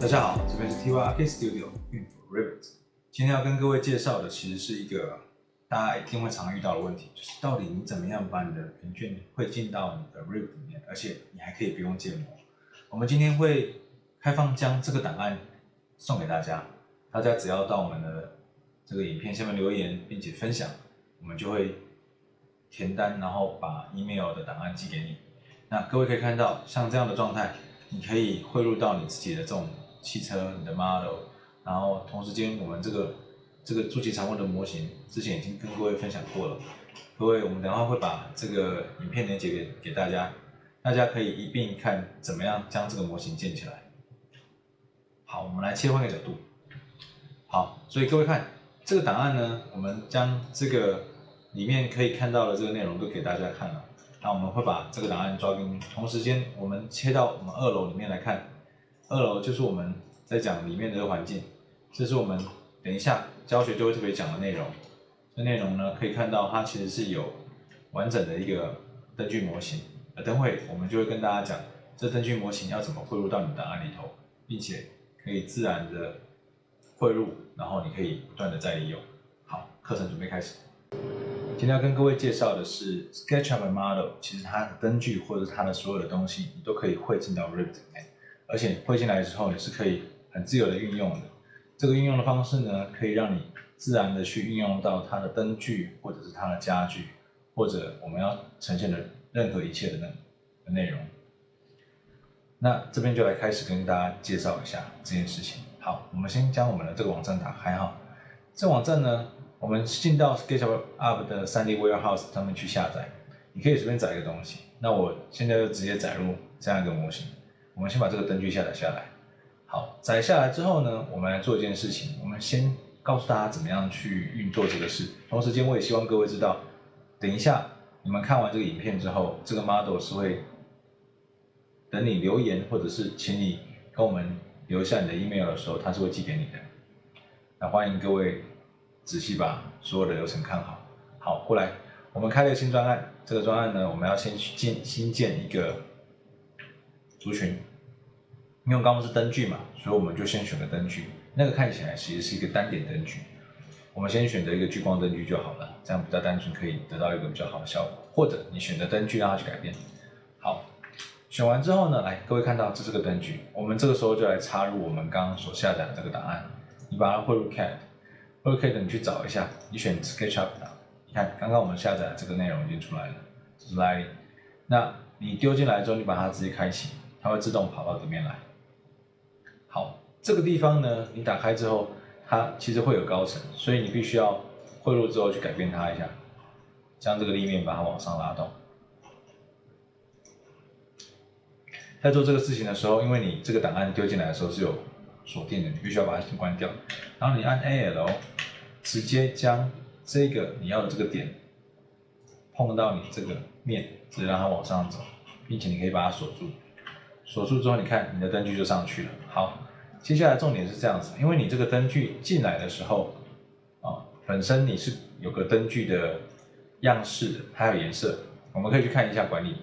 大家好，这边是 TYRK Studio 运符 Rivet。今天要跟各位介绍的其实是一个大家一定会常遇到的问题，就是到底你怎么样把你的圆圈会进到你的 Rivet 里面，而且你还可以不用建模。我们今天会开放将这个档案送给大家，大家只要到我们的这个影片下面留言并且分享，我们就会填单，然后把 email 的档案寄给你。那各位可以看到，像这样的状态，你可以汇入到你自己的这种汽车、你的 model， 然后同时间我们这个筑基常温的模型之前已经跟各位分享过了。各位，我们等一下会把这个影片连接给大家，大家可以一并看怎么样将这个模型建起来。好，我们来切换个角度。好，所以各位看这个档案呢，我们将这个里面可以看到的这个内容都给大家看了。那我们会把这个档案抓进，同时间我们切到我们2楼里面来看。2楼就是我们在讲里面的环境，这是我们等一下教学就会特别讲的内容。这内容呢，可以看到它其实是有完整的一个灯具模型。等会我们就会跟大家讲，这灯具模型要怎么汇入到你的档案里头，并且可以自然的汇入，然后你可以不断的再利用。好，课程准备开始。今天要跟各位介绍的是 SketchUp Model， 其实它的灯具或者它的所有的东西，你都可以汇进到 Rivet 里面，而且汇进来之后，你是可以很自由的运用的。这个运用的方式呢，可以让你自然的去运用到它的灯具，或者是它的家具，或者我们要呈现的任何一切的内容。那这边就来开始跟大家介绍一下这件事情。好，我们先将我们的这个网站打开哈。这网站呢，我们进到 SketchUp 的 3D Warehouse 上面去下载，你可以随便载一个东西。那我现在就直接载入这样一个模型。我们先把这个灯具下载下来。好，载下来之后呢，我们来做一件事情，我们先告诉大家怎么样去运作这个事。同时间，我也希望各位知道，等一下你们看完这个影片之后，这个 model 是会等你留言，或者是请你跟我们留下你的 email 的时候，它是会寄给你的。那欢迎各位仔细把所有的流程看好。好，过来，我们开了一个新专案。这个专案呢，我们要先新建一个族群。因为刚刚是灯具嘛，所以我们就先选个灯具。那个看起来其实是一个单点灯具，我们先选择一个聚光灯具就好了，这样比较单纯，可以得到一个比较好的效果。或者你选择灯具让它去改变。好，选完之后呢，来，各位看到这是个灯具，我们这个时候就来插入我们刚刚所下载的这个档案，你把它汇入 CAD， 汇入 CAD 你去找一下，你选 SketchUp， 你看刚刚我们下载的这个内容已经出来了，这是 Lighting。那你丢进来之后，你把它直接开启，它会自动跑到里面来。好，这个地方呢，你打开之后，它其实会有高层，所以你必须要汇入之后去改变它一下，将这个立面把它往上拉动。在做这个事情的时候，因为你这个档案丢进来的时候是有锁定的，你必须要把它先关掉。然后你按 AL， 直接将这个你要的这个点碰到你这个面，直接让它往上走，并且你可以把它锁住。锁住之后，你看你的灯具就上去了。好，接下来重点是这样子，因为你这个灯具进来的时候，本身你是有个灯具的样式的，它有颜色，我们可以去看一下管理。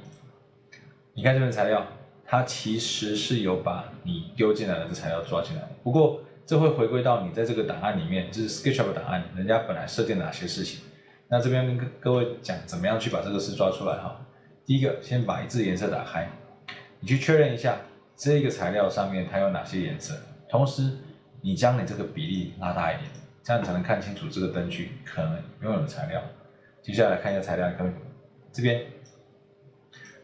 你看这份材料，它其实是有把你丢进来的这材料抓进来，不过这会回归到你在这个档案里面，就是 SketchUp 档案，人家本来设定哪些事情。那这边跟各位讲怎么样去把这个事抓出来哈。第一个，先把一致颜色打开。你去确认一下这个材料上面它有哪些颜色，同时你将你这个比例拉大一点，这样你才能看清楚这个灯具可能拥有的材料。接下来看一下材料，你看这边，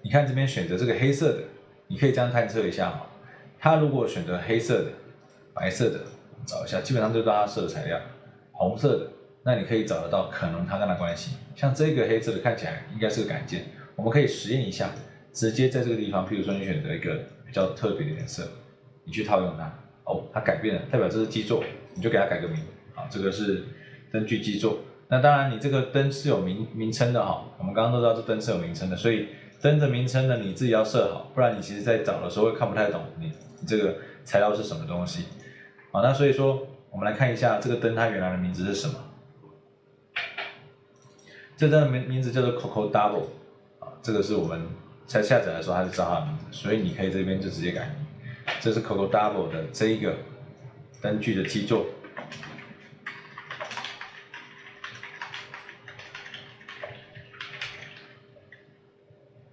你看这边选择这个黑色的，你可以这样探测一下哈。它如果选择黑色的、白色的，找一下，基本上就是它设的材料。红色的，那你可以找得到可能它跟它关系。像这个黑色的看起来应该是个杆件，我们可以实验一下。直接在这个地方，譬如说你选择一个比较特别的颜色，你去套用它，它改变了，代表这是基座，你就给它改个名，这个是灯具基座。那当然，你这个灯是有名称的哈，我们刚刚都知道这灯是有名称的，所以灯的名称呢你自己要设好，不然你其实在找的时候会看不太懂你这个材料是什么东西。好，那所以说我们来看一下这个灯它原来的名字是什么。这灯的名字叫做 Coco Double， 这个是我们在下载的时候它就知道它的名字，所以你可以这边就直接改名。这是 Coco Double 的这一个灯具的基座。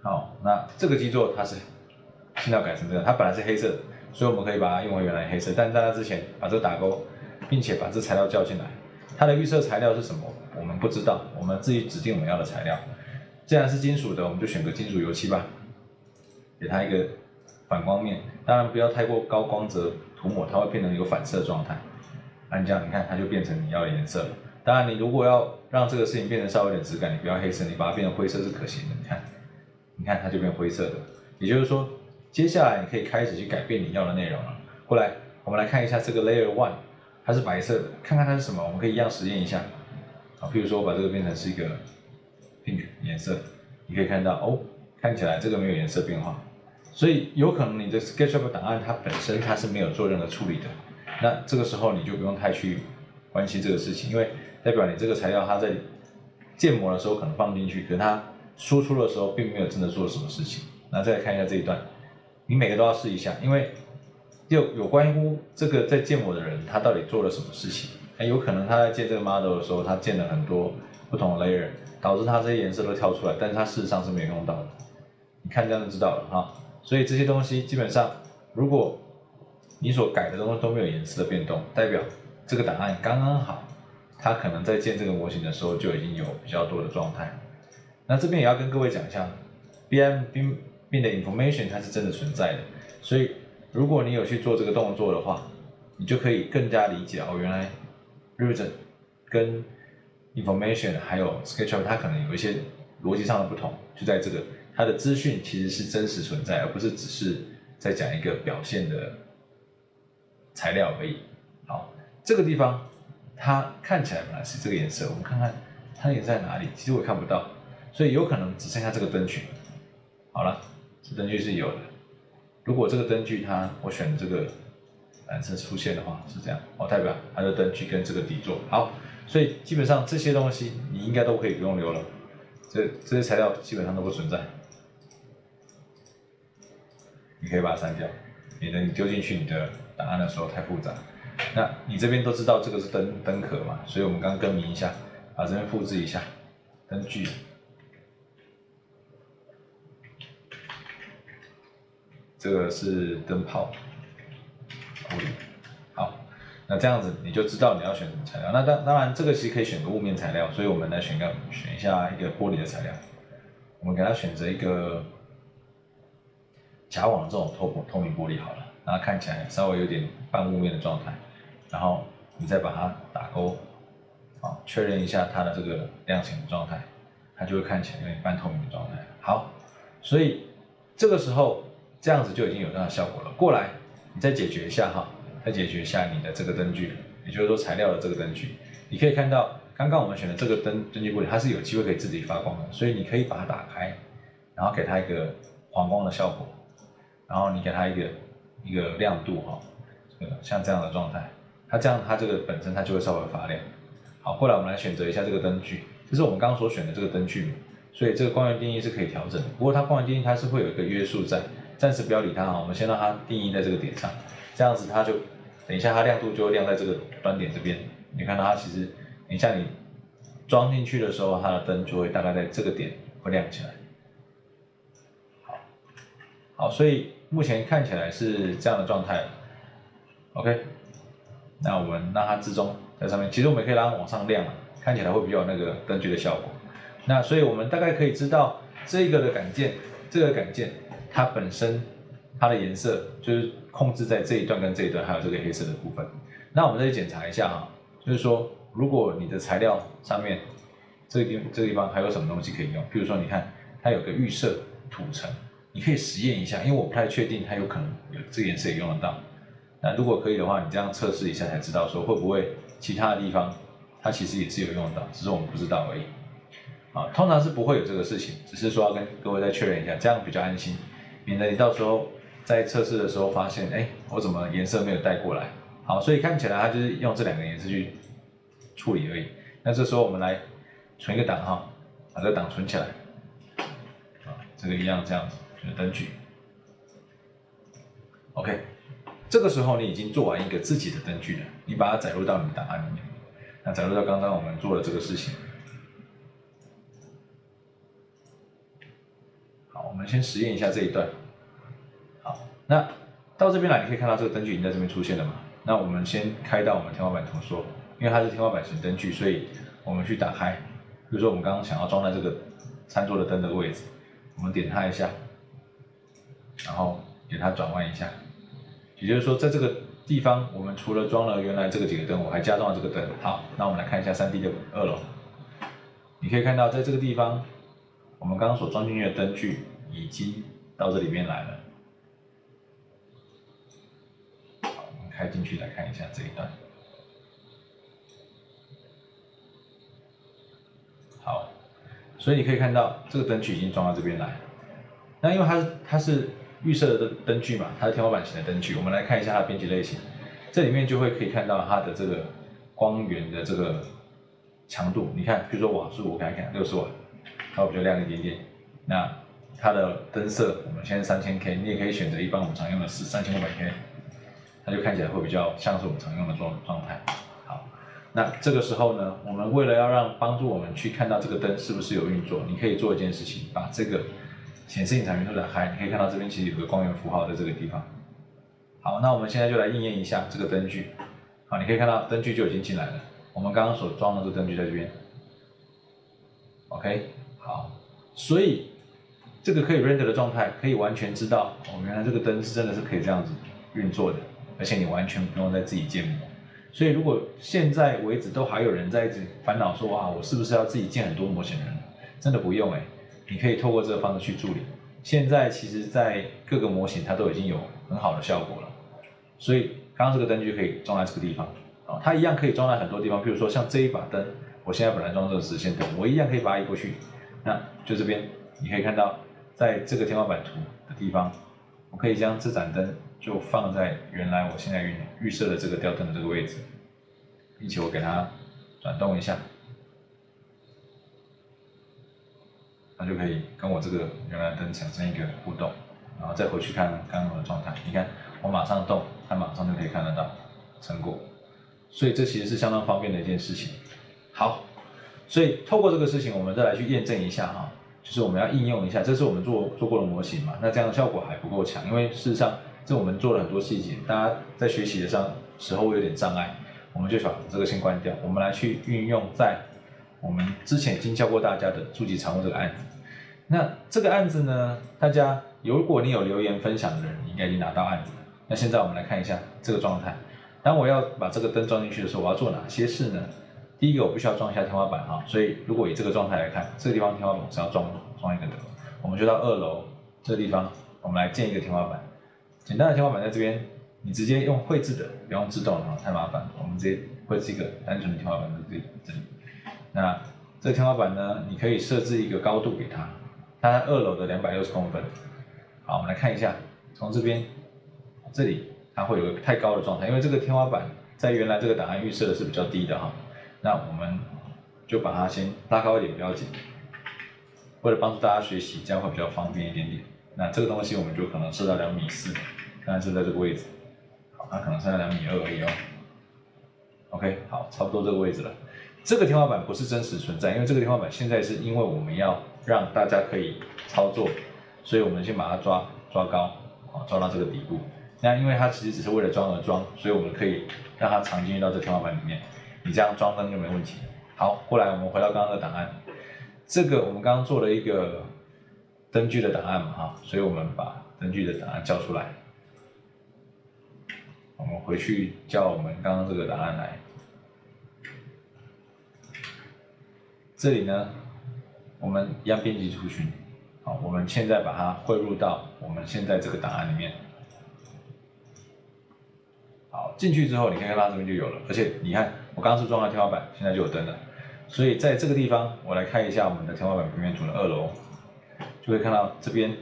好，那这个基座它是现在改成这样，它本来是黑色的，所以我们可以把它用回原来黑色，但在它之前把这个打勾，并且把这材料叫进来。它的预设材料是什么？我们不知道，我们自己指定我们要的材料。既然是金属的，我们就选个金属油漆吧，给它一个反光面，当然不要太过高光泽涂抹，它会变成一个反射状态。按这样，你看它就变成你要的颜色了。当然，你如果要让这个事情变成稍微有点质感，你不要黑色，你把它变成灰色是可行的。你看它就变灰色的。也就是说，接下来你可以开始去改变你要的内容了。过来，我们来看一下这个 Layer One， 它是白色的，看看它是什么，我们可以一样实验一下。好，譬如说我把这个变成是一个 pink 颜色，你可以看到哦，看起来这个没有颜色变化，所以有可能你的 SketchUp 档案它本身它是没有做任何处理的。那这个时候你就不用太去关心这个事情，因为代表你这个材料它在建模的时候可能放进去，可是它输出的时候并没有真的做什么事情。那再来看一下这一段，你每个都要试一下，因为有关乎这个在建模的人他到底做了什么事情。有可能他在建这个 model 的时候，他建了很多不同的 layer， 导致他这些颜色都跳出来，但是他事实上是没有用到的。你看这样就知道了哈。所以这些东西基本上，如果你所改的东西都没有颜色的变动，代表这个档案刚刚好，它可能在建这个模型的时候就已经有比较多的状态。那这边也要跟各位讲一下 ，BIM 的 information 它是真的存在的，所以如果你有去做这个动作的话，你就可以更加理解哦，原来 Revit 跟 information 还有 SketchUp 它可能有一些逻辑上的不同，就在这个它的资讯其实是真实存在，而不是只是在讲一个表现的材料而已。好，这个地方它看起来本来是这个颜色，我们看看它的颜色在哪里，其实我也看不到，所以有可能只剩下这个灯具。好了，这灯具是有的。如果这个灯具我选的这个蓝色出现的话是这样，代表它的灯具跟这个底座好，所以基本上这些东西你应该都可以不用留了，这些材料基本上都不存在，你可以把它删掉，免得你丢进去你的档案的时候太复杂。那你这边都知道这个是灯壳嘛，所以我们刚刚更名一下，把这边复制一下灯具。这个是灯泡，好，那这样子你就知道你要选什么材料。那当然，这个其实可以选个雾面材料，所以我们来选一下一个玻璃的材料。我们给它选择一个夹网的这种透明玻璃好了，让它看起来稍微有点半雾面的状态。然后你再把它打勾，好，确认一下它的这个亮浅的状态，它就会看起来有点半透明的状态。好，所以这个时候。这样子就已经有这样的效果了。过来，你再解决一下哈，再解决一下你的这个灯具，也就是说材料的这个灯具。你可以看到，刚刚我们选的这个灯具玻璃，它是有机会可以自己发光的，所以你可以把它打开，然后给它一个黄光的效果，然后你给它一个亮度哈，像这样的状态，它这个本身它就会稍微发亮。好，过来我们来选择一下这个灯具，这是我们刚刚所选的这个灯具，所以这个光源定义是可以调整的。不过它光源定义它是会有一个约束在。暂时不要理它哈，我们先让它定义在这个点上，这样子它就等一下它亮度就会亮在这个端点这边。你看到它其实，等一下你装进去的时候，它的灯就会大概在这个点会亮起来。好，所以目前看起来是这样的状态。OK， 那我们让它自中在上面，其实我们也可以让它往上亮，看起来会比较有那个灯具的效果。那所以我们大概可以知道这个杆件。它本身它的颜色就是控制在这一段跟这一段，还有这个黑色的部分。那我们再去检查一下哈，就是说如果你的材料上面这个地方还有什么东西可以用，比如说你看它有个预设土层，你可以实验一下，因为我不太确定它有可能有这个颜色也用得到。那如果可以的话，你这样测试一下才知道说会不会其他的地方它其实也是有用得到，只是我们不知道而已。通常是不会有这个事情，只是说要跟各位再确认一下，这样比较安心。免得你到时候在测试的时候发现，我怎么颜色没有带过来？好，所以看起来它就是用这两个颜色去处理而已。那这时候我们来存一个档哈，把这个档存起来。这个一样这样子，就是灯具。OK，这个时候你已经做完一个自己的灯具了，你把它载入到你的档案里面。那载入到刚刚我们做的这个事情。好，我们先实验一下这一段。好，那到这边来，你可以看到这个灯具已经在这边出现了嘛？那我们先开到我们天花板图说，因为它是天花板型灯具，所以我们去打开。比如说我们刚刚想要装在这个餐桌的灯的位置，我们点它一下，然后给它转弯一下。也就是说，在这个地方，我们除了装了原来这个几个灯，我还加装了这个灯。好，那我们来看一下 3D 的2楼。你可以看到，在这个地方，我们刚刚所装进去的灯具已经到这里面来了。好，我们开进去来看一下这一段。好，所以你可以看到这个灯具已经装到这边来。那因为它是预设的灯具嘛，它是天花板型的灯具。我们来看一下它的编辑类型，这里面就会可以看到它的这个光源的这个强度。你看，比如说瓦数，我看一看60瓦，它会比较亮一点点。那它的灯色，我们现在3000K， 你也可以选择一般我们常用的是3500K， 它就看起来会比较像是我们常用的状态。好，那这个时候呢，我们为了要帮助我们去看到这个灯是不是有运作，你可以做一件事情，把这个显示隐藏元素打开，你可以看到这边其实有个光源符号在这个地方。好，那我们现在就来应验一下这个灯具。好，你可以看到灯具就已经进来了。我们刚刚所装的这个灯具在这边。OK， 好，所以这个可以 render 的状态，可以完全知道哦，原来这个灯是真的是可以这样子运作的，而且你完全不用再自己建模。所以如果现在为止都还有人在一直烦恼说，哇，我是不是要自己建很多模型人？真的不用你可以透过这个方式去处理。现在其实，在各个模型它都已经有很好的效果了，所以刚刚这个灯具可以装在这个地方，它一样可以装在很多地方，比如说像这一把灯，我现在本来装这个实线灯，我一样可以把它移过去。那就这边你可以看到，在这个天花板图的地方，我可以将这盏灯就放在原来我现在预设的这个吊灯的这个位置，并且我给它转动一下。它就可以跟我这个原来的灯产生一个互动，然后再回去看刚刚的状态。你看，我马上动，它马上就可以看得到成果。所以这其实是相当方便的一件事情。好，所以透过这个事情，我们再来去验证一下就是我们要应用一下，这是我们做过的模型嘛？那这样的效果还不够强，因为事实上这我们做了很多细节，大家在学习的时候会有点障碍，我们就把这个先关掉，我们来去运用在我们之前已经教过大家的筑基常务这个案子。那这个案子呢，大家如果你有留言分享的人，你应该已经拿到案子了。那现在我们来看一下这个状态。当我要把这个灯装进去的时候，我要做哪些事呢？第一个，我必须要装一下天花板所以如果以这个状态来看，这个地方天花板是要装一个的，我们就到2楼这个地方，我们来建一个天花板。简单的天花板在这边，你直接用绘制的，不用自动的太麻烦，我们直接绘制一个单纯的天花板在这里。那这个天花板呢，你可以设置一个高度给它。它在2楼的260公分。好，我们来看一下，从这边这里它会有个太高的状态，因为这个天花板在原来这个档案预设的是比较低的那我们就把它先拉高一点，不要紧。为了帮助大家学习，这样会比较方便一点点。那这个东西我们就可能设到2.4米，刚才是在这个位置。好，它可能设到2.2米而已OK， 好，差不多这个位置了。这个天花板不是真实存在，因为这个天花板现在是因为我们要让大家可以操作，所以我们先把它抓高，抓到这个底部。那因为它其实只是为了装而装，所以我们可以让它藏进去到这天花板里面。你这样装灯就没问题。好，过来我们回到刚刚的档案，这个我们刚刚做了一个灯具的档案嘛所以我们把灯具的档案叫出来。我们回去叫我们刚刚这个档案来。这里呢，我们一样编辑出去。好，我们现在把它汇入到我们现在这个档案里面。好，进去之后，你可以看到这边就有了，而且你看，我刚刚是装了天花板，现在就有灯了。所以在这个地方，我来开一下我们的天花板平面图的2楼，就会看到这边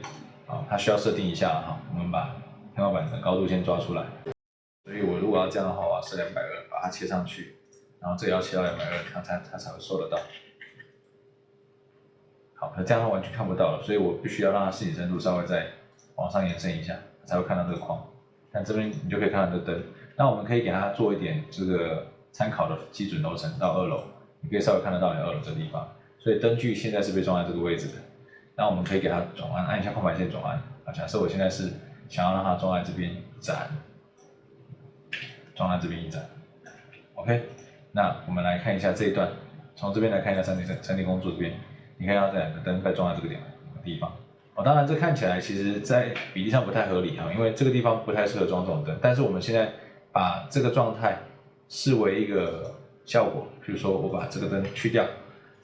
它需要设定一下我们把天花板的高度先抓出来。所以我如果要这样的话，我要设220，把它切上去，然后这也要切到220，它才会收得到。好，那这样它完全看不到了，所以我必须要让它视野深度稍微再往上延伸一下，才会看到这个框。那这边你就可以看到这个灯。那我们可以给它做一点这个参考的基准楼层到2楼，你可以稍微看得到你2楼这个地方。所以灯具现在是被装在这个位置的。那我们可以给它转弯，按一下空白键转弯。啊，假设我现在是想要让它装在这边一盏，装在这边一盏。OK， 那我们来看一下这一段，从这边来看一下3D 工作这边，你看到这2个灯被装在这个地方。当然这看起来其实在比例上不太合理因为这个地方不太适合装这种灯。但是我们现在把这个状态视为一个效果，比如说我把这个灯去掉，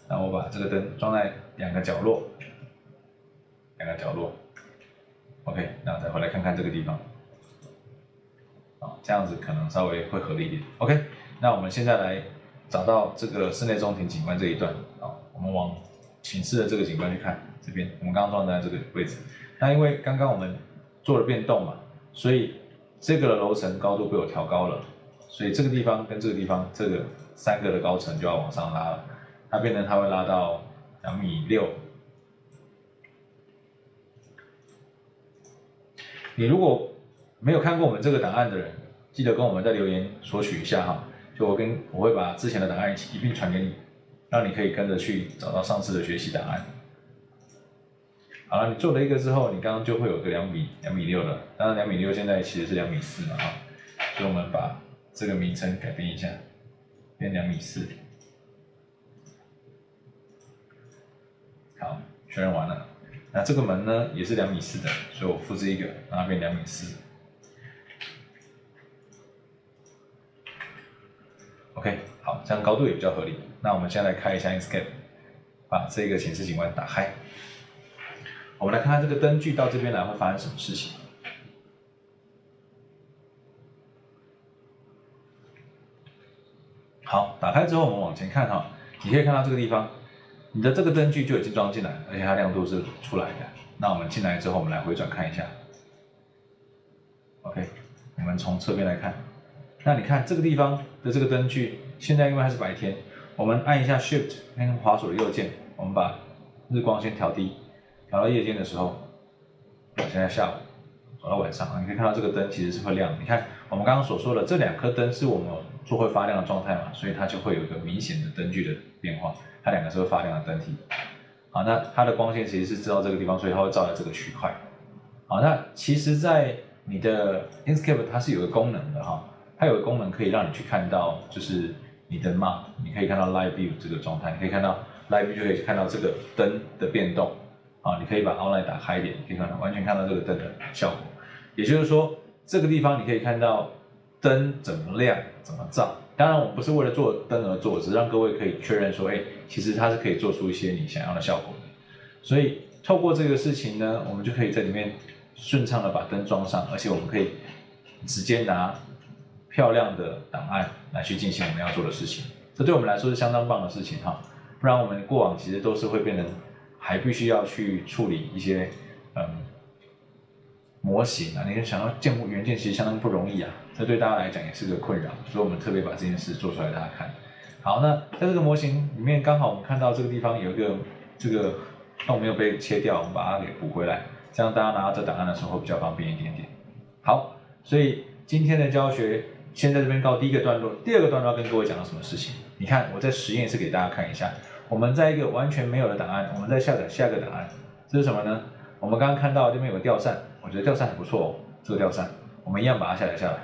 然后我把这个灯装在2个角落，OK， 那再回来看看这个地方，这样子可能稍微会合理一点。OK， 那我们现在来找到这个室内中庭景观这一段我们往寝室的这个景观去看，这边我们刚刚装在这个位置。那因为刚刚我们做了变动嘛，所以这个楼层高度被我调高了，所以这个地方跟这个地方这个3个的高层就要往上拉了，它变成它会拉到2.6米。你如果没有看过我们这个档案的人，记得跟我们在留言索取一下哈，就我会把之前的档案一并传给你，让你可以跟着去找到上次的学习档案。好了，你做了一个之后，你刚刚就会有个2.6米了。当然2.6米现在其实是2.4米了所以我们把这个名称改变一下，变2.4米。好，确认完了。那这个门呢也是2.4米的，所以我复制一个，让它变2.4米。OK， 好，这样高度也比较合理。那我们现在来开一下 Inkscape， 把这个显示景观打开。我们来看看这个灯具到这边来会发生什么事情。好，打开之后我们往前看你可以看到这个地方，你的这个灯具就已经装进来，而且它亮度是出来的。那我们进来之后，我们来回转看一下。OK， 我们从侧边来看，那你看这个地方的这个灯具，现在因为它是白天，我们按一下 Shift 跟滑鼠的右键，我们把日光先调低，调到夜间的时候，现在下午走到晚上，你可以看到这个灯其实是会亮的。你看我们刚刚所说的这2颗灯是我们做会发亮的状态嘛，所以它就会有一个明显的灯具的变化，它2个是会发亮的灯体。好，那它的光线其实是知道这个地方，所以它会照在这个区块。好，那其实，在你的 Inkscape 它是有个功能的它有个功能可以让你去看到，就是你的 map， 你可以看到 Live View 这个状态，你可以看到 Live View 就可以看到这个灯的变动。你可以把 Outline 打开一点，可以完全看到这个灯的效果。也就是说，这个地方你可以看到灯怎么亮、怎么照。当然，我们不是为了做灯而做，只是让各位可以确认说，其实它是可以做出一些你想要的效果的。所以，透过这个事情呢，我们就可以在里面顺畅的把灯装上，而且我们可以直接拿漂亮的档案来去进行我们要做的事情。这对我们来说是相当棒的事情不然我们过往其实都是会变成还必须要去处理一些模型你想要建模元件其实相当不容易这对大家来讲也是个困扰，所以我们特别把这件事做出来给大家看。好，那在这个模型里面，刚好我们看到这个地方有一个这个洞没有被切掉，我们把它给补回来，这样大家拿到这档案的时候会比较方便一点点。好，所以今天的教学先在这边告第一个段落，第二个段落要跟各位讲到什么事情？你看我在实验室给大家看一下，我们在一个完全没有的档案，我们再下载下一个档案，这是什么呢？我们刚刚看到这边有个吊扇，我觉得吊扇很不错这个吊扇，我们一样把它下载下来，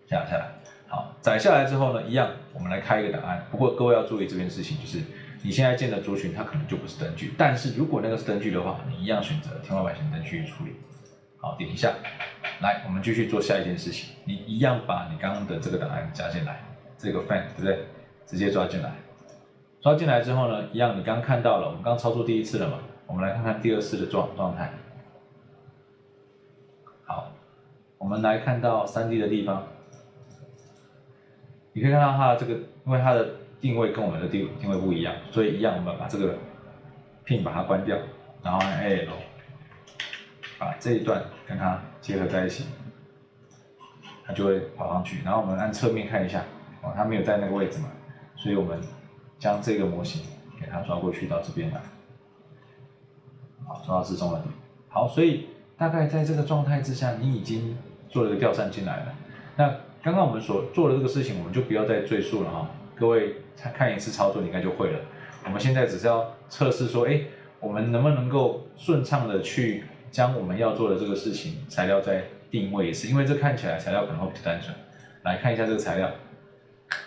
下来。好，载下来之后呢，一样我们来开一个档案。不过各位要注意这件事情，就是你现在建的族群它可能就不是灯具，但是如果那个是灯具的话，你一样选择天花板型灯具处理。好，点一下，来，我们继续做下一件事情。你一样把你刚刚的这个档案加进来，这个 fan 对不对？直接抓进来。抓进来之后呢，一样你刚刚看到了，我们刚操作第一次了嘛，我们来看看第二次的状态。好，我们来看到3D 的地方，你可以看到它的这个，因为它的定位跟我们的定位不一样，所以一样我们把这个 pin 把它关掉，然后按 L 把这一段跟它结合在一起，它就会跑上去。然后我们按侧面看一下，它没有在那个位置嘛，所以我们将这个模型给它抓过去到这边来，好，抓到适中了。好，所以大概在这个状态之下，你已经做了一个吊扇进来了。那刚刚我们所做的这个事情，我们就不要再赘述了哈。各位看一次操作，你应该就会了。我们现在只是要测试说，我们能不能够顺畅的去将我们要做的这个事情材料再定位一次，因为这看起来材料可能会比较单纯。来看一下这个材料，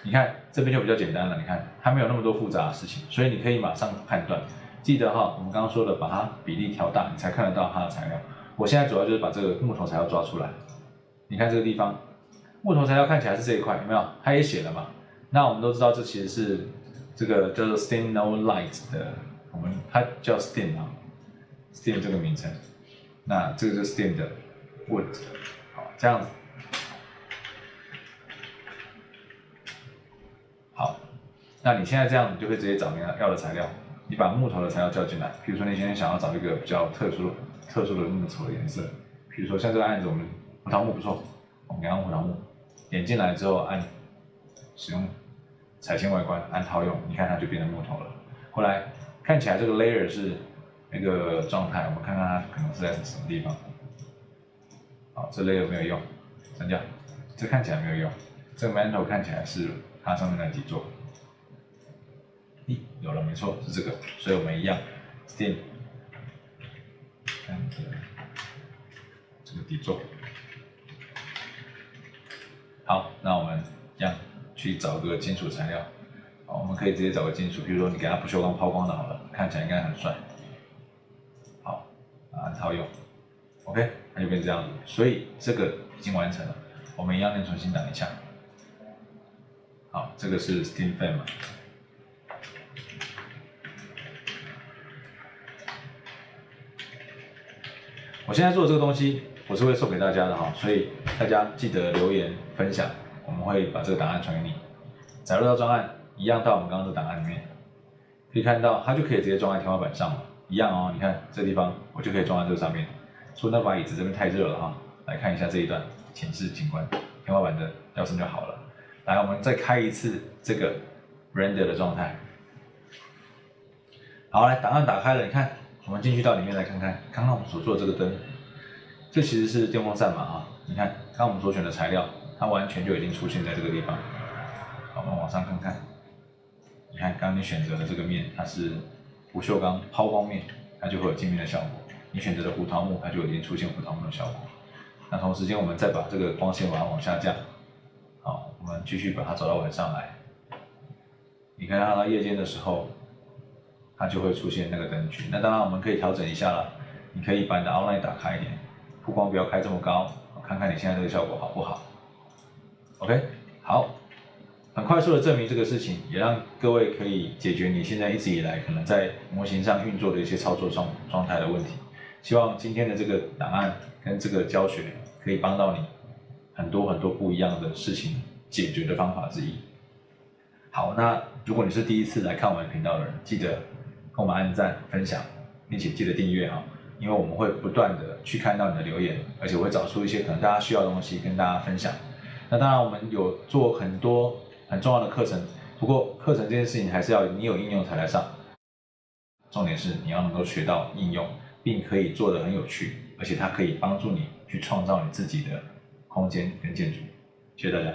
你看这边就比较简单了，你看它没有那么多复杂的事情，所以你可以马上判断。记得哈，我们刚刚说的，把它比例调大，你才看得到它的材料。我现在主要就是把这个木头材料抓出来。你看这个地方，木头材料看起来是这一块，有没有？它也写了嘛。那我们都知道，这其实是这个叫做 Steno-Lite 的，它叫 Sten 啊 ，Sten 这个名称。那这个就是 Sten 的 wood， 好，这样子。好，那你现在这样，你就可以直接找你要的材料。你把木头的材料叫进来，比如说你今天想要找一个比较特殊的木头的颜色，比如说像这个案子，我们胡桃木不错，我们用胡桃木，点进来之后按使用彩线外观，按套用，你看它就变成木头了。后来看起来这个 layer 是那个状态，我们看看它可能是在什么地方。好，这 layer 没有用，删掉，这看起来没有用，这个 mantle 看起来是它上面的底座。有了，没错，是这个，所以我们一样 ，Stem， 看这个底座。好，那我们一样去找个金属材料。好，我们可以直接找个金属，比如说你给它不锈钢抛光的好了，看起来应该很帅。好，按套用 ，OK， 它就变这样子。所以这个已经完成了，我们一样再重新打一下。好，这个是 Stem Fan 嘛。我现在做的这个东西，我是会送给大家的哈，所以大家记得留言分享，我们会把这个档案传给你。载入到专案，一样到我们刚刚的档案里面，可以看到它就可以直接装在天花板上了，一样哦。你看这地方，我就可以装在这个上面。说那把椅子这边太热了哈，来看一下这一段前视景观，天花板的吊绳就好了。来，我们再开一次这个 render 的状态。好，来档案打开了，你看。我们进去到里面来看看，刚刚我们所做的这个灯，这其实是电风扇嘛啊，你看，刚刚我们所选的材料，它完全就已经出现在这个地方。好，我们往上看看，你看刚刚你选择的这个面，它是不锈钢抛光面，它就会有镜面的效果。你选择的胡桃木，它就已经出现胡桃木的效果。那同时间我们再把这个光线把它往下降，好，我们继续把它走到晚上来。你看它到夜间的时候。它就会出现那个灯具。那当然我们可以调整一下了，你可以把你的 outline 打开一点，曝光不要开这么高，看看你现在这个效果好不好。OK， 好，很快速的证明这个事情，也让各位可以解决你现在一直以来可能在模型上运作的一些操作状态的问题。希望今天的这个档案跟这个教学可以帮到你很多不一样的事情解决的方法之一。好，那如果你是第一次来看我们频道的人，记得跟我们按赞、分享，并且记得订阅哈，因为我们会不断的去看到你的留言，而且我会找出一些可能大家需要的东西跟大家分享。那当然，我们有做很多很重要的课程，不过课程这件事情还是要你有应用才来上。重点是你要能够学到应用，并可以做得很有趣，而且它可以帮助你去创造你自己的空间跟建筑。谢谢大家。